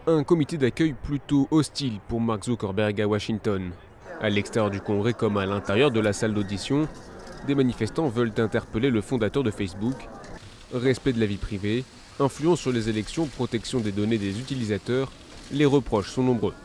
Un comité d'accueil plutôt hostile pour Mark Zuckerberg à Washington. À l'extérieur du Congrès comme à l'intérieur de la salle d'audition, des manifestants veulent interpeller le fondateur de Facebook. Respect de la vie privée, influence sur les élections, protection des données des utilisateurs, les reproches sont nombreux.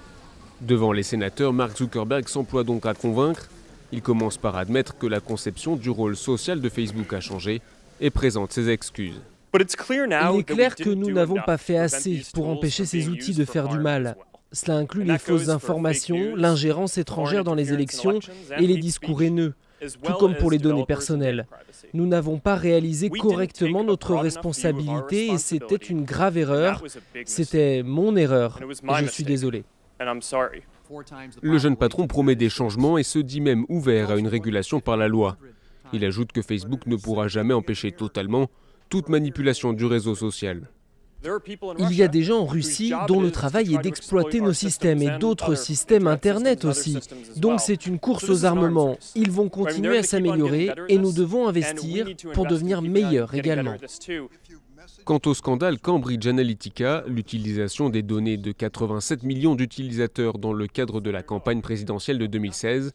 Devant les sénateurs, Mark Zuckerberg s'emploie donc à convaincre. Il commence par admettre que la conception du rôle social de Facebook a changé et présente ses excuses. Il est clair que nous n'avons pas fait assez pour empêcher ces outils de faire du mal. Cela inclut les fausses informations, l'ingérence étrangère dans les élections et les discours haineux, tout comme pour les données personnelles. Nous n'avons pas réalisé correctement notre responsabilité et c'était une grave erreur. C'était mon erreur et je suis désolé. Le jeune patron promet des changements et se dit même ouvert à une régulation par la loi. Il ajoute que Facebook ne pourra jamais empêcher totalement toute manipulation du réseau social. Il y a des gens en Russie dont le travail est d'exploiter nos systèmes et d'autres systèmes Internet aussi. Donc c'est une course aux armements. Ils vont continuer à s'améliorer et nous devons investir pour devenir meilleurs également. Quant au scandale Cambridge Analytica, l'utilisation des données de 87 millions d'utilisateurs dans le cadre de la campagne présidentielle de 2016,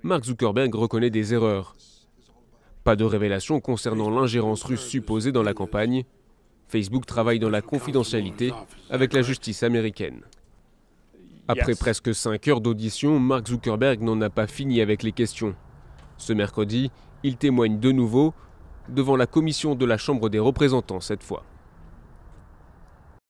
Mark Zuckerberg reconnaît des erreurs. Pas de révélations concernant l'ingérence russe supposée dans la campagne. Facebook travaille dans la confidentialité avec la justice américaine. Après presque 5 heures d'audition, Mark Zuckerberg n'en a pas fini avec les questions. Ce mercredi, il témoigne de nouveau devant la commission de la Chambre des représentants cette fois.